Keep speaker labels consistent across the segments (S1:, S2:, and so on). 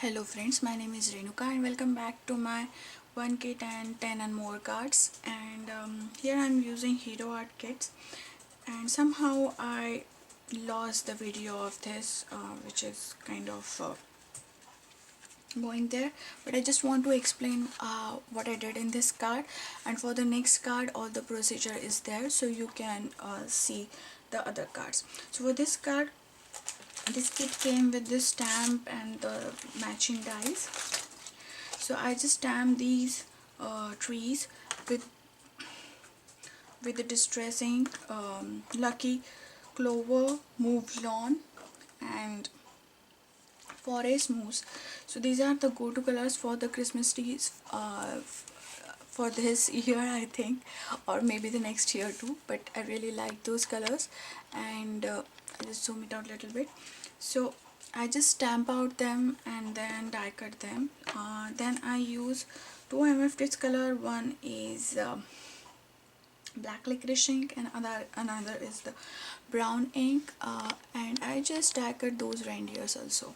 S1: Hello friends, my name is Renuka and welcome back to my 1 kit and 10 and more cards. And here I'm using Hero Art kits, and somehow I lost the video of this, which is kind of going there, but I just want to explain what I did in this card. And for the next card, all the procedure is there, so you can see the other cards. So for this card, this kit came with this stamp and the matching dies. So I just stamped these trees with the distress ink, lucky clover, move lawn, and forest moose. So these are the go-to colors for the Christmas trees for this year, I think, or maybe the next year too, but I really like those colors. And I just zoom it out a little bit. So I just stamp out them and then die cut them. Then I use two MFTs color. One is black licorice ink and another is the brown ink, and I just die cut those reindeers also.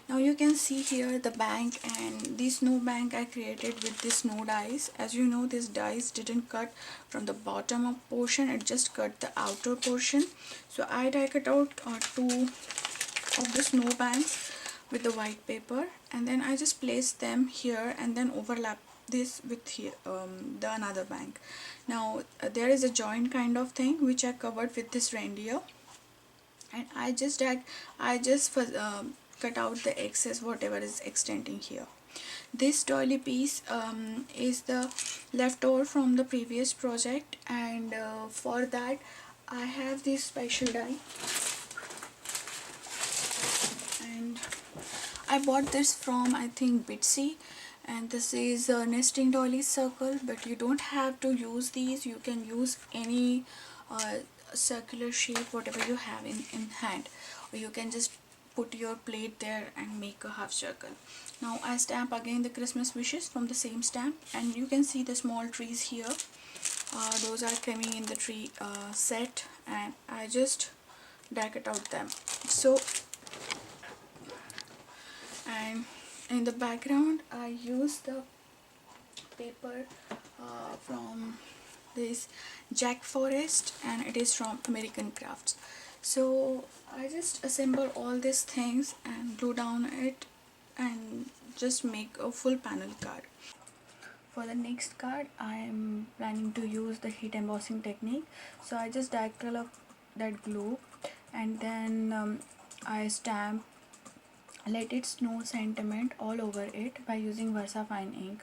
S1: Now you can see here the bank, and the snow bank I created with this snow dies. As you know, this dies didn't cut from the bottom of portion, it just cut the outer portion. So I die cut out two of the snow banks with the white paper, and then I just place them here and then overlap this with here the another bank. Now there is a joint kind of thing which I covered with this reindeer, and I just cut out the excess whatever is extending here. This doily piece is the leftover from the previous project, and for that I have this special die, and I bought this from, I think, Bitsy, and this is a nesting dolly circle, but you don't have to use these. You can use any circular shape whatever you have in hand, or you can just put your plate there and make a half circle. Now I stamp again the Christmas wishes from the same stamp, and you can see the small trees here. Those are coming in the tree set, and I just drag it out them. So, and in the background I use the paper from this Jack Forest, and it is from American Crafts. So I just assemble all these things and glue down it and just make a full panel card. For the next card I am planning to use the heat embossing technique. So I just die cut up that glue, and then I stamp let it snow sentiment all over it by using Versa fine ink,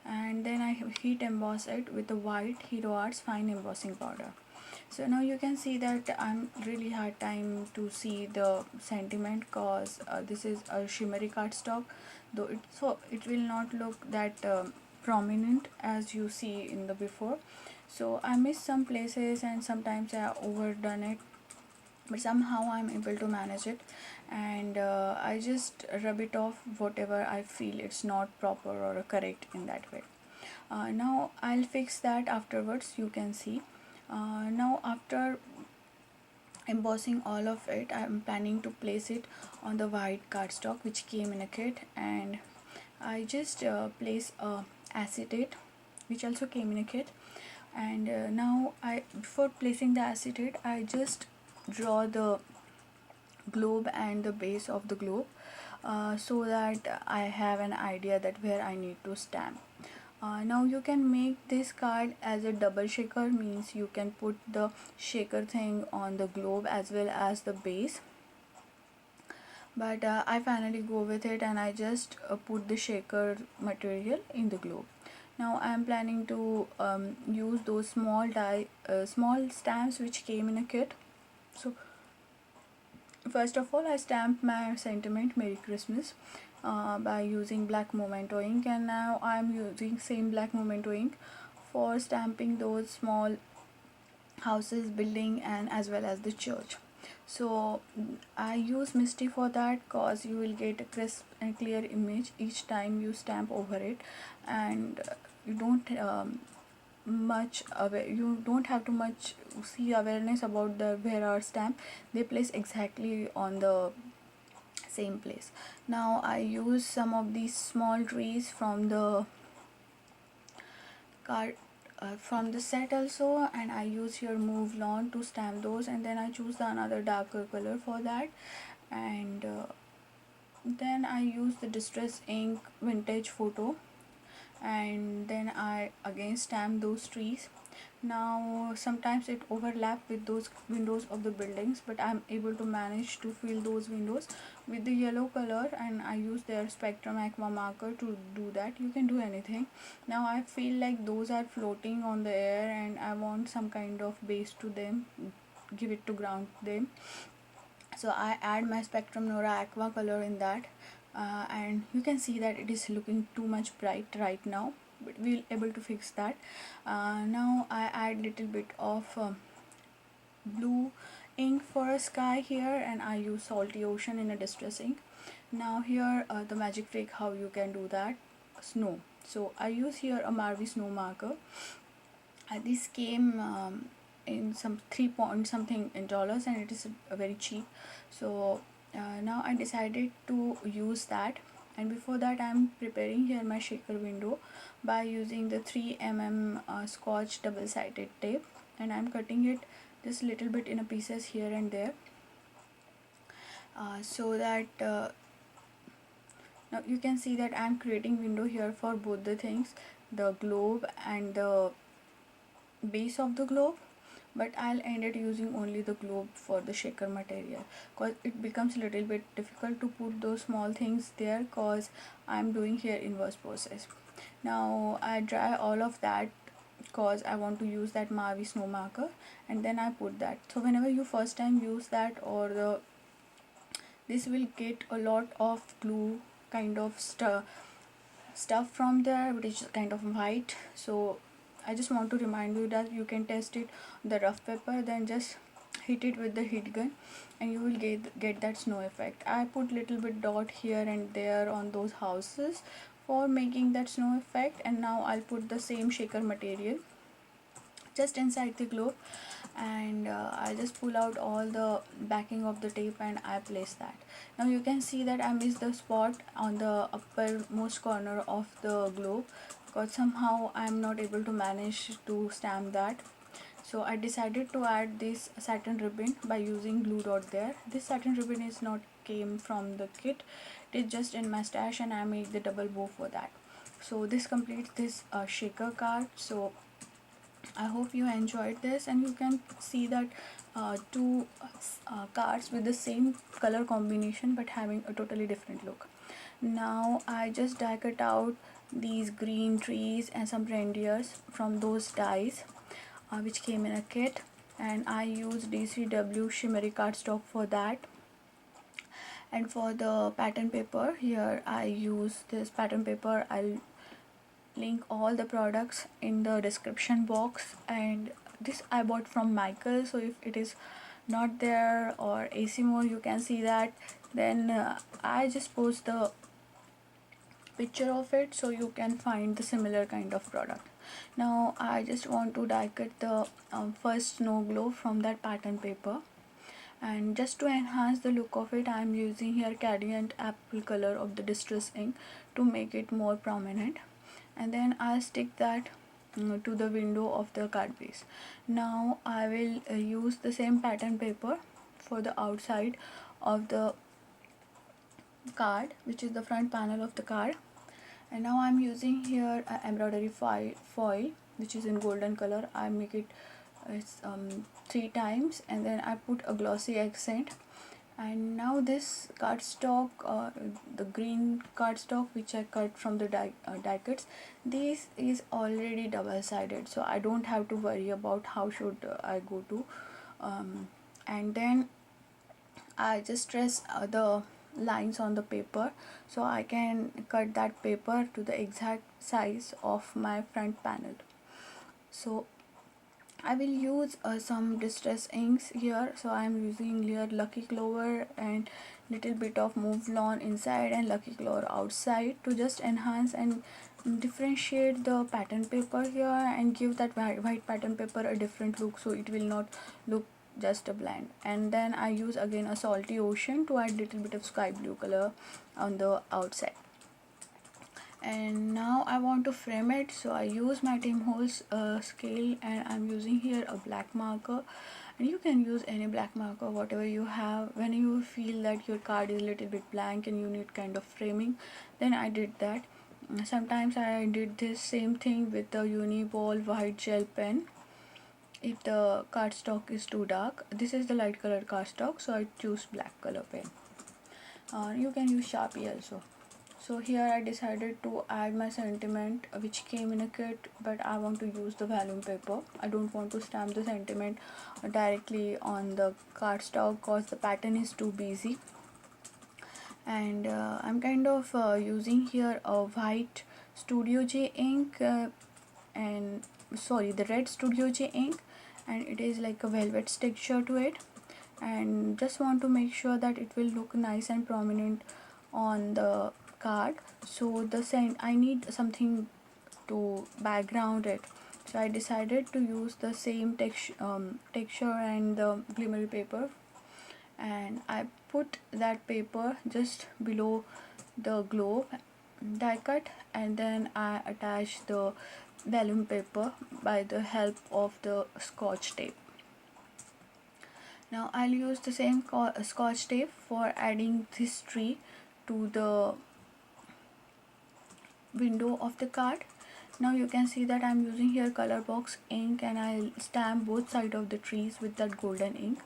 S1: and then I heat emboss it with the white Hero Arts fine embossing powder. So now you can see that I'm really hard time to see the sentiment, cause this is a shimmery cardstock, though it will not look that prominent as you see in the before. So I miss some places and sometimes I overdone it, but somehow I'm able to manage it, and I just rub it off whatever I feel it's not proper or correct in that way. Now I'll fix that afterwards, you can see. Now after embossing all of it, I'm planning to place it on the white cardstock which came in a kit, and I just place acetate which also came in a kit. And now before placing the acetate, I just draw the globe and the base of the globe, so that I have an idea that where I need to stamp. Now you can make this card as a double shaker, means you can put the shaker thing on the globe as well as the base, but I finally go with it and I just put the shaker material in the globe. Now I am planning to use those small stamps which came in a kit. So first of all, I stamped my sentiment Merry Christmas by using black memento ink, and now I am using same black memento ink for stamping those small houses, building, and as well as the church. So I use Misty for that, cause you will get a crisp and clear image each time you stamp over it, and you don't have to much see awareness about the where our stamp they place exactly on the same place. Now I use some of these small trees from the card from the set also, and I use here move lawn to stamp those, and then I choose the another darker color for that. And then I use the distress ink vintage photo, and then I again stamp those trees. Now sometimes it overlap with those windows of the buildings, but I'm able to manage to fill those windows with the yellow color, and I use their spectrum aqua marker to do that. You can do anything. Now I feel like those are floating on the air and I want some kind of base to them, give it to ground them. So I add my spectrum nora aqua color in that, and you can see that it is looking too much bright right now, but we'll able to fix that. Now I add little bit of blue ink for a sky here, and I use salty ocean in a distress ink. Now here the magic trick how you can do that, snow. So I use here a Marvi snow marker. This came in some 3 point something in dollars, and it is very cheap. So now I decided to use that, and before that I'm preparing here my shaker window by using the 3 mm scotch double-sided tape, and I'm cutting it just little bit in a pieces here and there, so that now you can see that I'm creating window here for both the things, the globe and the base of the globe, but I'll end it using only the globe for the shaker material, because it becomes a little bit difficult to put those small things there, because I'm doing here inverse process. Now I dry all of that because I want to use that Mavi snow marker, and then I put that. So whenever you first time use that, or this will get a lot of glue kind of stuff from there, which is kind of white. So I just want to remind you that you can test it the rough paper, then just hit it with the heat gun and you will get that snow effect. I put little bit dot here and there on those houses for making that snow effect, and now I'll put the same shaker material just inside the globe, and I just pull out all the backing of the tape and I place that. Now you can see that I missed the spot on the uppermost corner of the globe, because somehow I'm not able to manage to stamp that. So I decided to add this satin ribbon by using glue dot there. This satin ribbon is not came from the kit, it is just in my stash, and I made the double bow for that. So this completes this shaker card. So I hope you enjoyed this, and you can see that two cards with the same color combination but having a totally different look. Now I just die cut out these green trees and some reindeers from those dies which came in a kit, and I use DCW shimmery cardstock for that. And for the pattern paper, here I use this pattern paper. I'll link all the products in the description box, and this I bought from Michael, so if it is not there, or Asimo you can see that, then I just post the picture of it so you can find the similar kind of product. Now I just want to die cut the first snow globe from that pattern paper, and just to enhance the look of it, I am using here Cadient apple color of the distress ink to make it more prominent, and then I'll stick that to the window of the card base. Now I will use the same pattern paper for the outside of the card, which is the front panel of the card, and now I'm using here embroidery foil which is in golden color. I make it 3 times, and then I put a glossy accent. And now this cardstock, the green cardstock which I cut from the die cuts, this is already double sided, so I don't have to worry about how should I go to and then I just trace the lines on the paper so I can cut that paper to the exact size of my front panel. So I will use some distress inks here. So I am using here Lucky Clover and little bit of Mauve Lawn inside and Lucky Clover outside to just enhance and differentiate the pattern paper here and give that white pattern paper a different look, so it will not look just a blend. And then I use again a salty ocean to add little bit of sky blue color on the outside. And now I want to frame it, so I use my Tim Holtz scale, and I'm using here a black marker, and you can use any black marker whatever you have. When you feel that your card is a little bit blank and you need kind of framing, then I did that. Sometimes I did this same thing with the Uniball white gel pen if the cardstock is too dark. This is the light color cardstock, so I choose black color pen. You can use Sharpie also. So here I decided to add my sentiment which came in a kit, but I want to use the vellum paper. I don't want to stamp the sentiment directly on the cardstock because the pattern is too busy. And I'm kind of using here a white Studio J ink and sorry, the red Studio J ink, and it is like a velvet texture to it, and just want to make sure that it will look nice and prominent on the card. So I need something to background it, so I decided to use the same texture and the glimmery paper, and I put that paper just below the globe die cut, and then I attach the vellum paper by the help of the scotch tape. Now I'll use the same scotch tape for adding this tree to the window of the card. Now you can see that I'm using here color box ink, and I'll stamp both sides of the trees with that golden ink,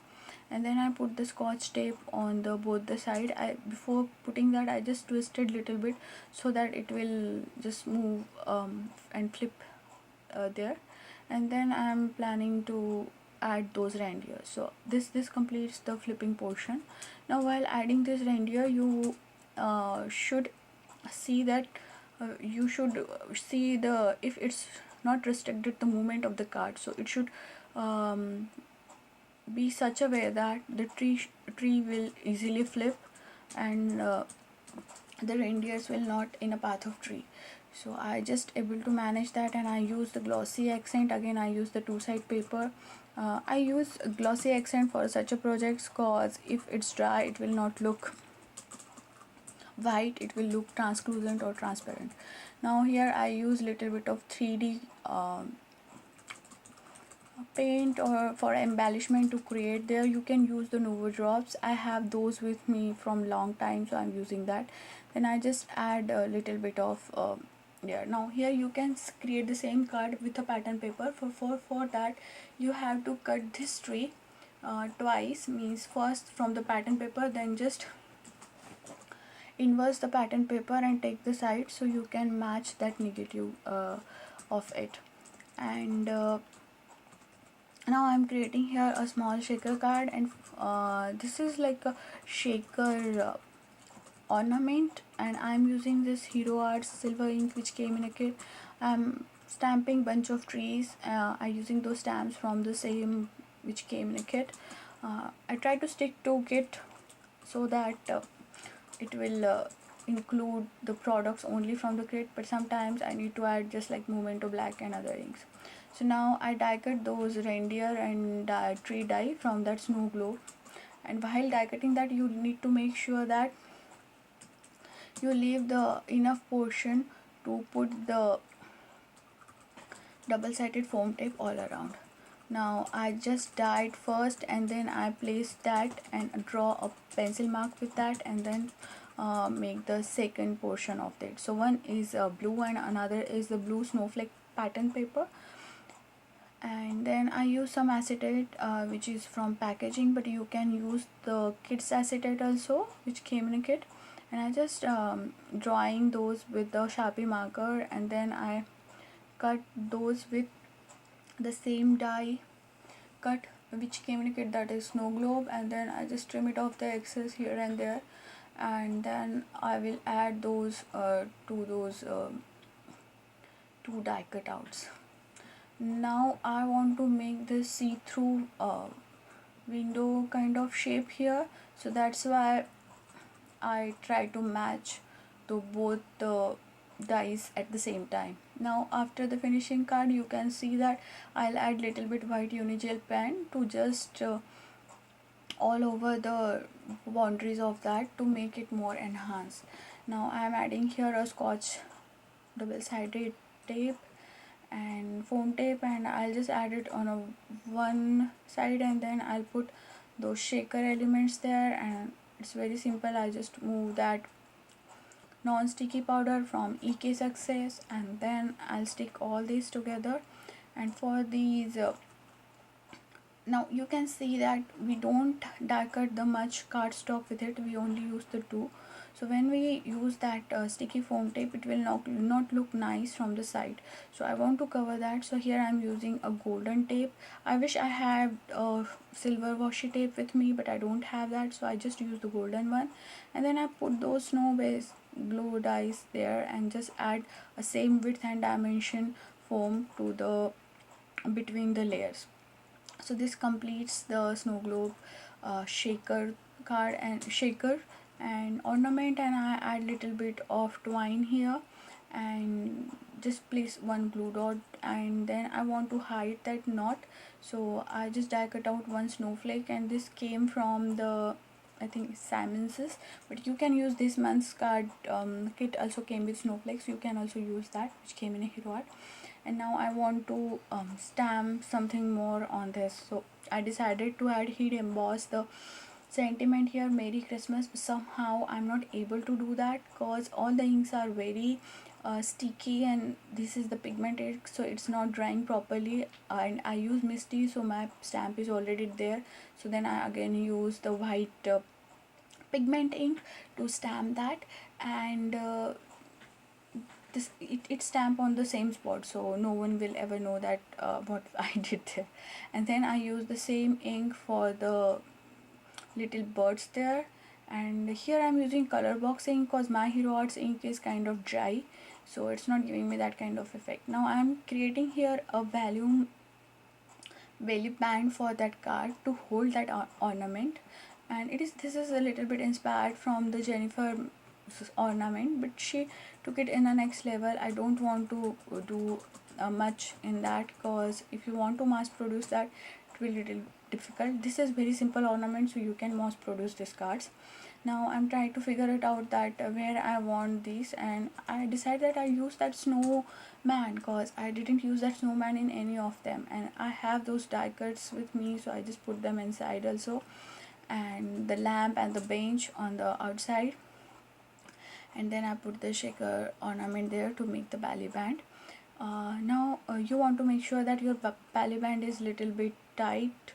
S1: and then I put the scotch tape on the both the side. Before putting that, I just twisted little bit so that it will just move and flip there, and then I'm planning to add those reindeer. So this completes the flipping portion. Now while adding this reindeer, you should see that you should see the if it's not restricted the movement of the card, so it should um, be such a way that the tree will easily flip, and the reindeers will not in a path of tree. So I just able to manage that, and I use the glossy accent. Again, I use the two-side paper. I use glossy accent for such a projects cause if it's dry it will not look white, it will look translucent or transparent. Now here I use little bit of 3D paint or for embellishment to create. There you can use the Nuvo drops. I have those with me from long time, so I'm using that. Then I just add a little bit of there. Now here you can create the same card with a pattern paper. For that you have to cut this tree twice, means first from the pattern paper, then just inverse the pattern paper and take the side so you can match that negative of it. And now I'm creating here a small shaker card, and this is like a shaker ornament, and I'm using this Hero Arts silver ink which came in a kit. I'm stamping bunch of trees. I'm using those stamps from the same which came in a kit. I try to stick to kit so that it will include the products only from the kit, but sometimes I need to add just like Memento Black and other inks. So now I die cut those reindeer and tree die from that snow globe, and while die cutting that you need to make sure that you leave the enough portion to put the double-sided foam tape all around. Now I just dyed first, and then I placed that and draw a pencil mark with that, and then make the second portion of it. So one is blue and another is the blue snowflake pattern paper. And then I use some acetate which is from packaging, but you can use the kids acetate also which came in a kit, and I just drawing those with the Sharpie marker, and then I cut those with the same die cut which came in a kit, that is snow globe, and then I just trim it off the excess here and there, and then I will add those to those two die cutouts. Now I want to make this see-through window kind of shape here, so that's why I try to match the both the dies at the same time. Now after the finishing card you can see that I'll add little bit white unigel pen to just all over the boundaries of that to make it more enhanced. Now I am adding here a scotch double-sided tape and foam tape, and I'll just add it on a one side, and then I'll put those shaker elements there, and it's very simple. I just move that non-sticky powder from EK Success, and then I'll stick all these together. And for these now you can see that we don't die cut the much cardstock with it, we only use the two. So when we use that sticky foam tape, it will not look nice from the side. So I want to cover that, so here I'm using a golden tape. I wish I had silver washi tape with me, but I don't have that, so I just use the golden one. And then I put those snow base glue dies there and just add a same width and dimension foam to the between the layers. So this completes the snow globe shaker card and shaker and ornament, and I add little bit of twine here and just place one glue dot, and then I want to hide that knot, so I just die cut out one snowflake, and this came from the, I think, Simons's, but you can use this month's card kit also came with snowflakes. You can also use that, which came in a hero art. And now I want to stamp something more on this, so I decided to add heat emboss the sentiment here, Merry Christmas, but somehow I'm not able to do that because all the inks are very sticky, and this is the pigmented, so it's not drying properly, and I use misty, so my stamp is already there. So then I again use the white pigment ink to stamp that, and it stamp on the same spot, so no one will ever know that what I did there. And then I use the same ink for the little birds there, and here I'm using color box ink because my hero arts ink is kind of dry, so it's not giving me that kind of effect. Now I'm creating here a volume belly band for that card to hold that ornament, and this is a little bit inspired from the Jennifer ornament, but she took it in the next level. I don't want to do much in that, because if you want to mass produce that, it will be little difficult. This is very simple ornament, so you can mass produce these cards. Now I'm trying to figure it out that where I want these, and I decided that I use that snowman because I didn't use that snowman in any of them, and I have those die cuts with me, so I just put them inside also, and the lamp and the bench on the outside, and then I put the shaker ornament there to make the belly band. Now you want to make sure that your belly band is little bit tight,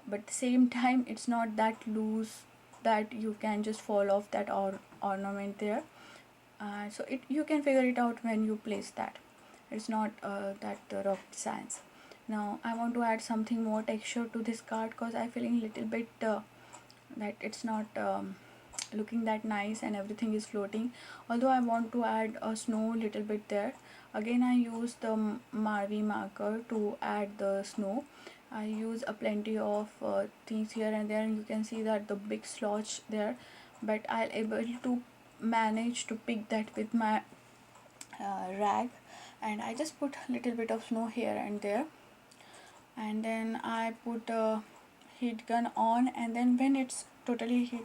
S1: but at the same time it's not that loose that you can just fall off that ornament there. So you can figure it out when you place that. It's not that rocket science. Now I want to add something more texture to this card because I'm feeling little bit that it's not looking that nice and everything is floating. Although I want to add a snow little bit there. Again I use the Marvi marker to add the snow. I use a plenty of things here and there, and you can see that the big splotch there, but I'll able to manage to pick that with my rag, and I just put a little bit of snow here and there, and then I put a heat gun on, and then when it's totally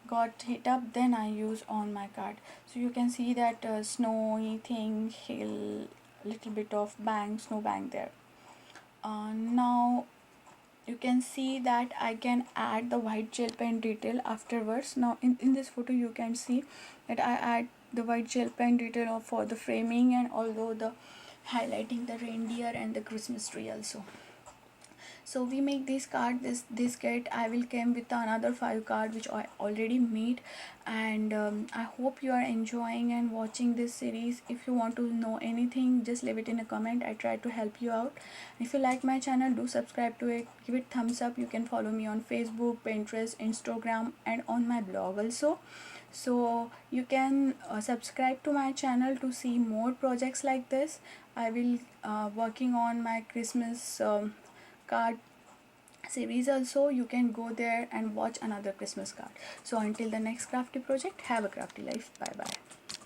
S1: got heat up, then I use on my card. So you can see that snowy thing, hill, little bit of snow bank there. Now you can see that I can add the white gel pen detail afterwards. Now in this photo you can see that I add the white gel pen detail for the framing, and although the highlighting the reindeer and the Christmas tree also. So we make this card, this kit. I will come with another 5 card which I already made, and I hope you are enjoying and watching this series. If you want to know anything, just leave it in a comment. I try to help you out. If you like my channel, do subscribe to it, give it thumbs up. You can follow me on Facebook, Pinterest, Instagram, and on my blog also. So you can subscribe to my channel to see more projects like this. I will working on my Christmas card series also. You can go there and watch another Christmas card. So until the next crafty project, have a crafty life. Bye bye.